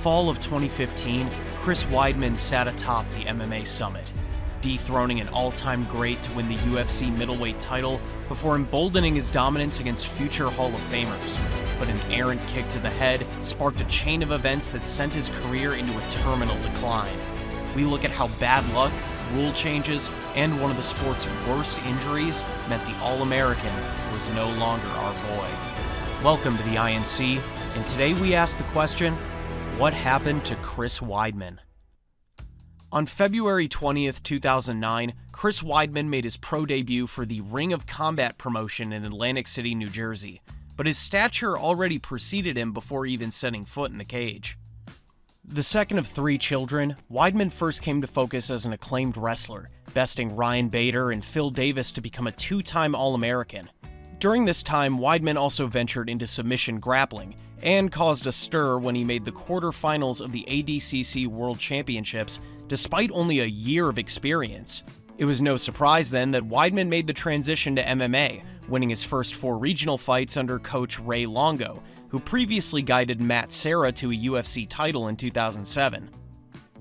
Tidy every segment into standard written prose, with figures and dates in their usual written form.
fall of 2015, Chris Weidman sat atop the MMA summit, dethroning an all-time great to win the UFC middleweight title before emboldening his dominance against future Hall of Famers. But an errant kick to the head sparked a chain of events that sent his career into a terminal decline. We look at how bad luck, rule changes, and one of the sport's worst injuries meant the All-American was no longer our boy. Welcome to the INC, and today we ask the question, what happened to Chris Weidman? On February 20th, 2009, Chris Weidman made his pro debut for the Ring of Combat promotion in Atlantic City, New Jersey, but his stature already preceded him before even setting foot in the cage. The second of three children, Weidman first came to focus as an acclaimed wrestler, besting Ryan Bader and Phil Davis to become a two-time All-American. During this time, Weidman also ventured into submission grappling, and caused a stir when he made the quarterfinals of the ADCC World Championships despite only a year of experience. It was no surprise then that Weidman made the transition to MMA, winning his first 4 regional fights under coach Ray Longo, who previously guided Matt Serra to a UFC title in 2007.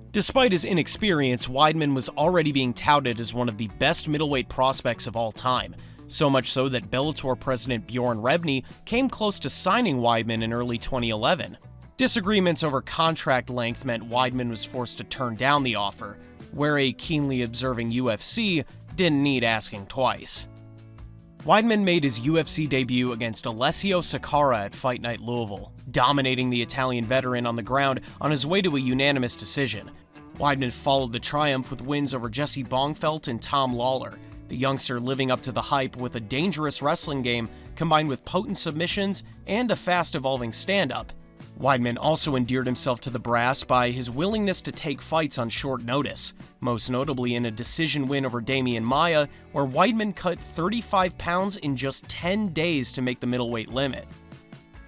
Despite his inexperience, Weidman was already being touted as one of the best middleweight prospects of all time, so much so that Bellator president Bjorn Rebney came close to signing Weidman in early 2011. Disagreements over contract length meant Weidman was forced to turn down the offer, where a keenly observing UFC didn't need asking twice. Weidman made his UFC debut against Alessio Sakara at Fight Night Louisville, dominating the Italian veteran on the ground on his way to a unanimous decision. Weidman followed the triumph with wins over Jesse Bongfeldt and Tom Lawler, the youngster living up to the hype with a dangerous wrestling game combined with potent submissions and a fast-evolving stand-up. Weidman also endeared himself to the brass by his willingness to take fights on short notice, most notably in a decision win over Damian Maia, where Weidman cut 35 pounds in just 10 days to make the middleweight limit.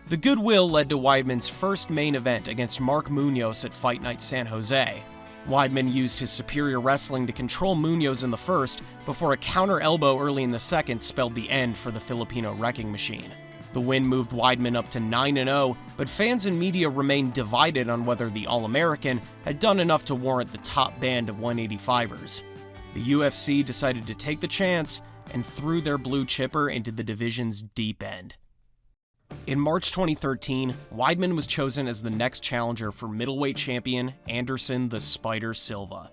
The goodwill led to Weidman's first main event against Mark Munoz at Fight Night San Jose. Weidman used his superior wrestling to control Munoz in the first, before a counter elbow early in the second spelled the end for the Filipino wrecking machine. The win moved Weidman up to 9-0, but fans and media remained divided on whether the All-American had done enough to warrant the top band of 185ers. The UFC decided to take the chance and threw their blue chipper into the division's deep end. In March 2013, Weidman was chosen as the next challenger for middleweight champion Anderson the Spider Silva.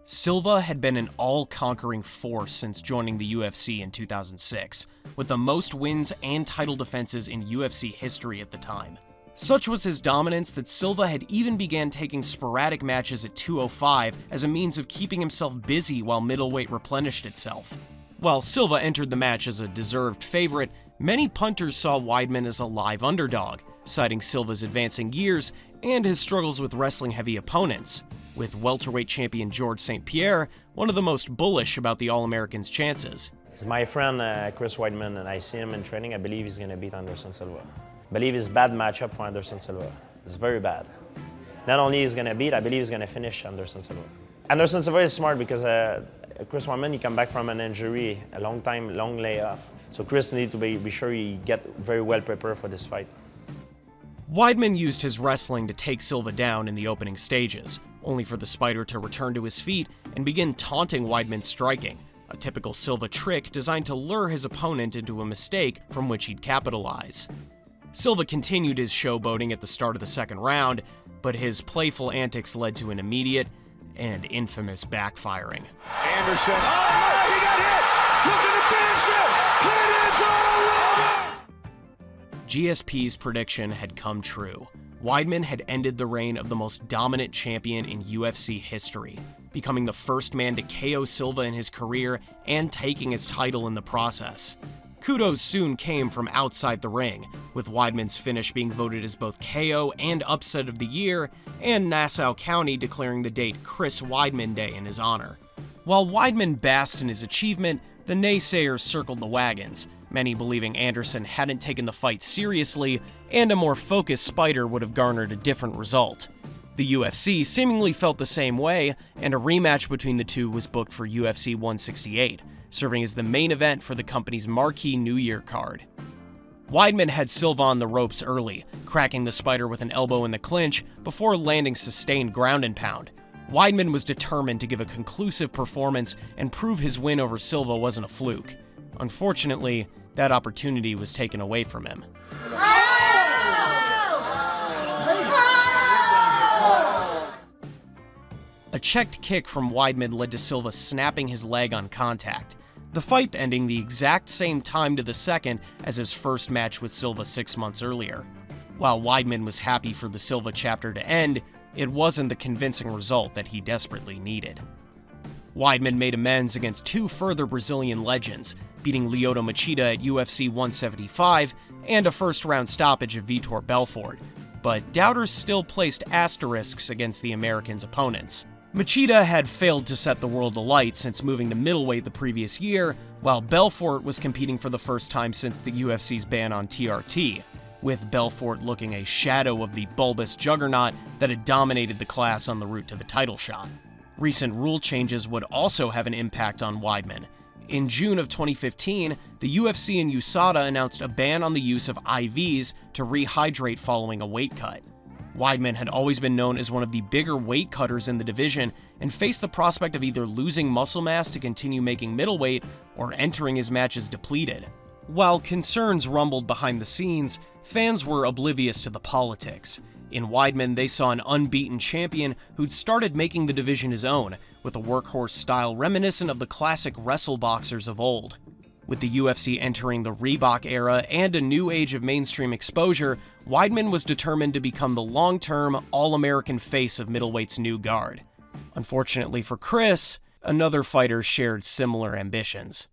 Silva had been an all-conquering force since joining the UFC in 2006, with the most wins and title defenses in UFC history at the time. Such was his dominance that Silva had even began taking sporadic matches at 205 as a means of keeping himself busy while middleweight replenished itself. While Silva entered the match as a deserved favorite, many punters saw Weidman as a live underdog, citing Silva's advancing years and his struggles with wrestling-heavy opponents, with welterweight champion George St. Pierre one of the most bullish about the All-American's chances. He's my friend Chris Weidman, and I see him in training. I believe he's going to beat Anderson Silva. I believe it's a bad matchup for Anderson Silva. It's very bad. Not only he's going to beat, I believe he's going to finish Anderson Silva. Anderson Silva is smart because Chris Weidman, he come back from an injury, a long layoff. So Chris needs to be sure he get very well prepared for this fight. Weidman used his wrestling to take Silva down in the opening stages, only for the Spider to return to his feet and begin taunting Weidman's striking, a typical Silva trick designed to lure his opponent into a mistake from which he'd capitalize. Silva continued his showboating at the start of the second round, but his playful antics led to an immediate and infamous backfiring. Anderson, oh, he got hit! Look at the finish him! It is all over! GSP's prediction had come true. Weidman had ended the reign of the most dominant champion in UFC history, becoming the first man to KO Silva in his career and taking his title in the process. Kudos soon came from outside the ring, with Weidman's finish being voted as both KO and Upset of the Year, and Nassau County declaring the date Chris Weidman Day in his honor. While Weidman basked in his achievement, the naysayers circled the wagons, many believing Anderson hadn't taken the fight seriously, and a more focused Spider would have garnered a different result. The UFC seemingly felt the same way, and a rematch between the two was booked for UFC 168, serving as the main event for the company's marquee New Year card. Weidman had Silva on the ropes early, cracking the Spider with an elbow in the clinch before landing sustained ground and pound. Weidman was determined to give a conclusive performance and prove his win over Silva wasn't a fluke. Unfortunately, that opportunity was taken away from him. A checked kick from Weidman led to Silva snapping his leg on contact, the fight ending the exact same time to the second as his first match with Silva 6 months earlier. While Weidman was happy for the Silva chapter to end, it wasn't the convincing result that he desperately needed. Weidman made amends against 2 further Brazilian legends, beating Lyoto Machida at UFC 175 and a first-round stoppage of Vitor Belfort, but doubters still placed asterisks against the American's opponents. Machida had failed to set the world alight since moving to middleweight the previous year, while Belfort was competing for the first time since the UFC's ban on TRT, with Belfort looking a shadow of the bulbous juggernaut that had dominated the class on the route to the title shot. Recent rule changes would also have an impact on Weidman. In June of 2015, the UFC and USADA announced a ban on the use of IVs to rehydrate following a weight cut. Weidman had always been known as one of the bigger weight cutters in the division and faced the prospect of either losing muscle mass to continue making middleweight or entering his matches depleted. While concerns rumbled behind the scenes, fans were oblivious to the politics. In Weidman, they saw an unbeaten champion who'd started making the division his own, with a workhorse style reminiscent of the classic wrestle boxers of old. With the UFC entering the Reebok era and a new age of mainstream exposure, Weidman was determined to become the long-term, all-American face of middleweight's new guard. Unfortunately for Chris, another fighter shared similar ambitions.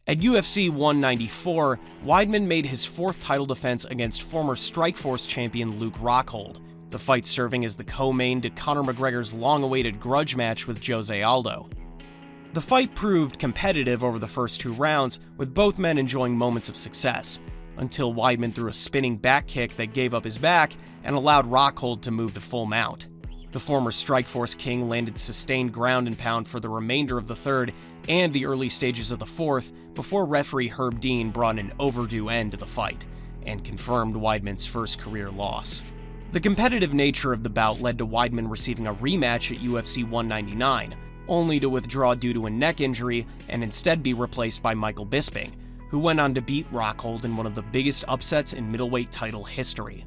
At UFC 194, Weidman made his 4th title defense against former Strikeforce champion Luke Rockhold, the fight serving as the co-main to Conor McGregor's long-awaited grudge match with Jose Aldo. The fight proved competitive over the first 2 rounds, with both men enjoying moments of success, until Weidman threw a spinning back kick that gave up his back and allowed Rockhold to move to full mount. The former Strikeforce king landed sustained ground and pound for the remainder of the 3rd and the early stages of the 4th before referee Herb Dean brought an overdue end to the fight and confirmed Weidman's first career loss. The competitive nature of the bout led to Weidman receiving a rematch at UFC 199, only to withdraw due to a neck injury and instead be replaced by Michael Bisping, who went on to beat Rockhold in one of the biggest upsets in middleweight title history.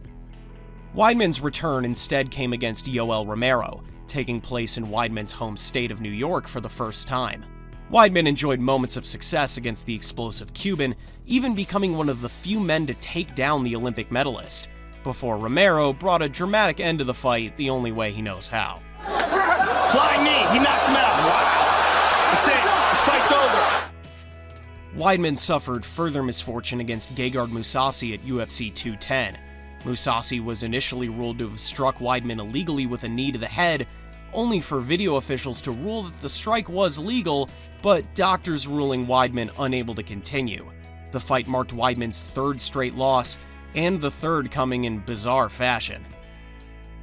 Weidman's return instead came against Yoel Romero, taking place in Weidman's home state of New York for the first time. Weidman enjoyed moments of success against the explosive Cuban, even becoming one of the few men to take down the Olympic medalist, before Romero brought a dramatic end to the fight the only way he knows how. Flying knee, he knocked him out. Wow. That's it. This fight's over. Weidman suffered further misfortune against Gegard Mousasi at UFC 210. Mousasi was initially ruled to have struck Weidman illegally with a knee to the head, only for video officials to rule that the strike was legal, but doctors ruling Weidman unable to continue. The fight marked Weidman's 3rd straight loss, and the 3rd coming in bizarre fashion.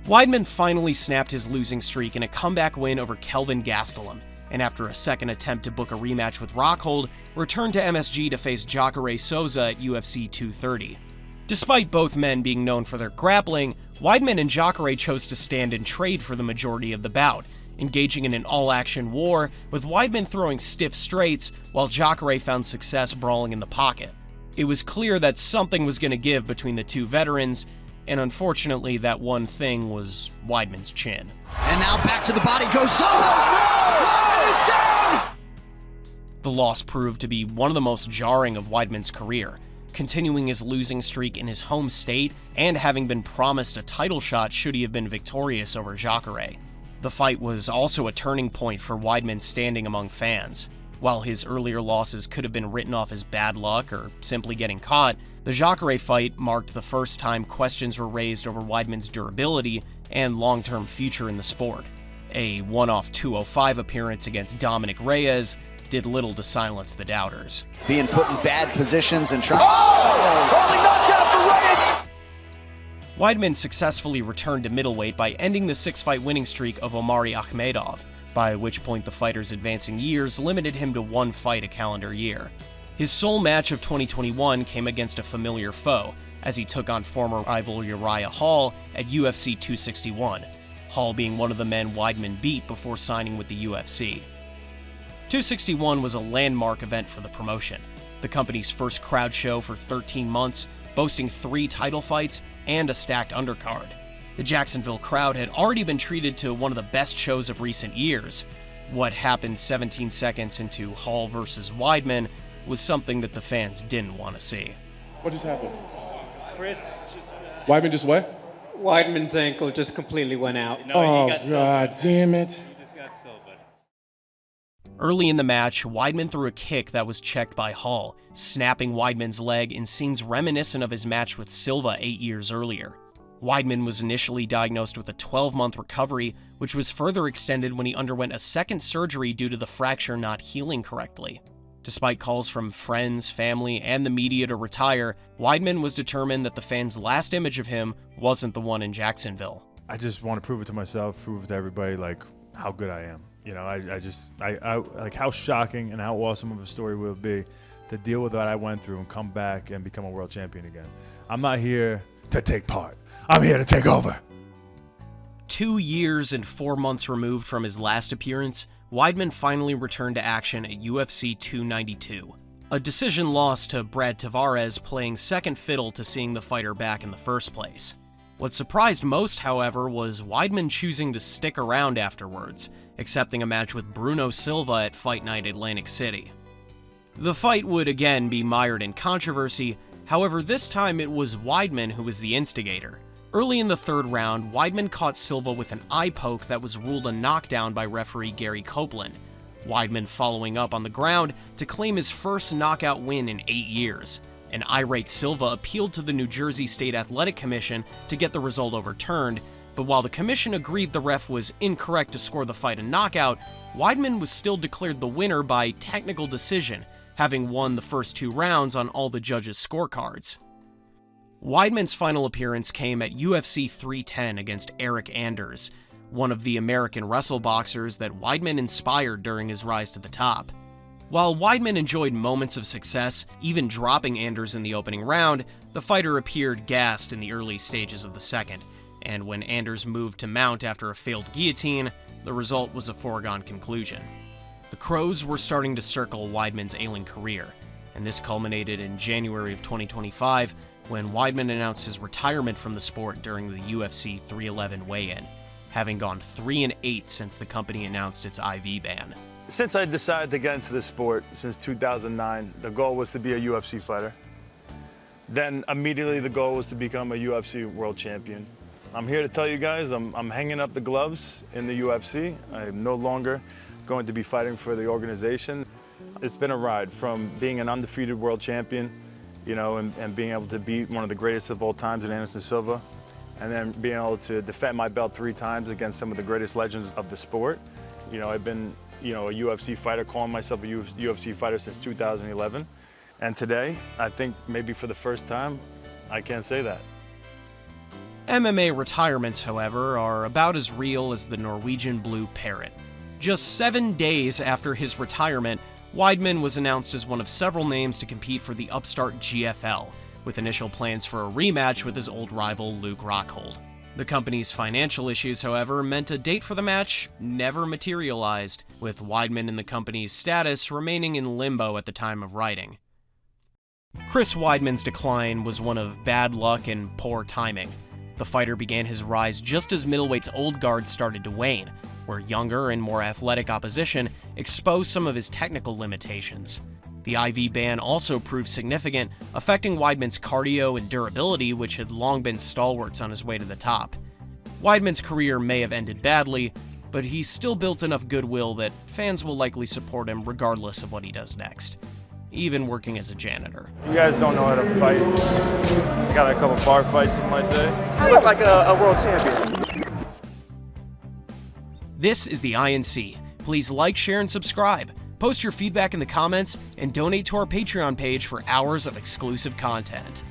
Weidman finally snapped his losing streak in a comeback win over Kelvin Gastelum, and after a 2nd attempt to book a rematch with Rockhold, returned to MSG to face Jacare Souza at UFC 230. Despite both men being known for their grappling, Weidman and Jacare chose to stand and trade for the majority of the bout, engaging in an all-action war, with Weidman throwing stiff straights while Jacare found success brawling in the pocket. It was clear that something was going to give between the 2 veterans, and unfortunately that one thing was Weidman's chin. And now back to the body goes Souza! Weidman is down! The loss proved to be one of the most jarring of Weidman's career, continuing his losing streak in his home state and having been promised a title shot should he have been victorious over Jacare. The fight was also a turning point for Weidman's standing among fans. While his earlier losses could have been written off as bad luck or simply getting caught, the Jacare fight marked the first time questions were raised over Weidman's durability and long-term future in the sport. A one-off 205 appearance against Dominic Reyes did little to silence the doubters. Being put in bad positions and trying. Holy knockout for Reyes! Weidman successfully returned to middleweight by ending the 6-fight winning streak of Omari Akhmedov, by which point the fighter's advancing years limited him to 1 fight a calendar year. His sole match of 2021 came against a familiar foe, as he took on former rival Uriah Hall at UFC 261, Hall being one of the men Weidman beat before signing with the UFC. 261 was a landmark event for the promotion, the company's first crowd show for 13 months, boasting 3 title fights and a stacked undercard. The Jacksonville crowd had already been treated to one of the best shows of recent years. What happened 17 seconds into Hall versus Weidman was something that the fans didn't want to see. What just happened? Chris, Weidman just what? Weidman's ankle just completely went out. No, oh, God damn it. He just got silvered. Early in the match, Weidman threw a kick that was checked by Hall, snapping Weidman's leg in scenes reminiscent of his match with Silva 8 years earlier. Weidman was initially diagnosed with a 12-month recovery, which was further extended when he underwent a second surgery due to the fracture not healing correctly. Despite calls from friends, family, and the media to retire, Weidman was determined that the fans' last image of him wasn't the one in Jacksonville. I just want to prove it to myself, prove it to everybody, like, how good I am. You know, I like how shocking and how awesome of a story will it be to deal with what I went through and come back and become a world champion again. I'm not here to take part. I'm here to take over. 2 years and 4 months removed from his last appearance, Weidman finally returned to action at UFC 292. A decision lost to Brad Tavares, playing second fiddle to seeing the fighter back in the first place. What surprised most, however, was Weidman choosing to stick around afterwards, accepting a match with Bruno Silva at Fight Night Atlantic City. The fight would again be mired in controversy, however this time it was Weidman who was the instigator. Early in the third round, Weidman caught Silva with an eye poke that was ruled a knockdown by referee Gary Copeland, Weidman following up on the ground to claim his first knockout win in 8 years. An irate Silva appealed to the New Jersey State Athletic Commission to get the result overturned, but while the commission agreed the ref was incorrect to score the fight a knockout, Weidman was still declared the winner by technical decision, having won the first 2 rounds on all the judges' scorecards. Weidman's final appearance came at UFC 310 against Eric Anders, one of the American wrestle boxers that Weidman inspired during his rise to the top. While Weidman enjoyed moments of success, even dropping Anders in the opening round, the fighter appeared gassed in the early stages of the second, and when Anders moved to mount after a failed guillotine, the result was a foregone conclusion. The crows were starting to circle Weidman's ailing career, and this culminated in January of 2025 when Weidman announced his retirement from the sport during the UFC 311 weigh-in, having gone 3-8 since the company announced its IV ban. Since I decided to get into the sport since 2009, the goal was to be a UFC fighter. Then immediately the goal was to become a UFC world champion. I'm here to tell you guys I'm hanging up the gloves in the UFC. I'm no longer going to be fighting for the organization. It's been a ride from being an undefeated world champion, you know, and being able to beat one of the greatest of all times in Anderson Silva, and then being able to defend my belt 3 times against some of the greatest legends of the sport. You know, I've been, you know, a UFC fighter, calling myself a UFC fighter since 2011. And today, I think maybe for the first time, I can't say that. MMA retirements, however, are about as real as the Norwegian blue parrot. Just 7 days after his retirement, Weidman was announced as one of several names to compete for the upstart GFL, with initial plans for a rematch with his old rival Luke Rockhold. The company's financial issues, however, meant a date for the match never materialized, with Weidman and the company's status remaining in limbo at the time of writing. Chris Weidman's decline was one of bad luck and poor timing. The fighter began his rise just as middleweight's old guard started to wane, where younger and more athletic opposition exposed some of his technical limitations. The IV ban also proved significant, affecting Weidman's cardio and durability, which had long been stalwarts on his way to the top. Weidman's career may have ended badly, but he's still built enough goodwill that fans will likely support him regardless of what he does next, even working as a janitor. You guys don't know how to fight. I got a couple bar fights in my day. I look like a world champion. This is the INC. Please like, share, and subscribe. Post your feedback in the comments and donate to our Patreon page for hours of exclusive content.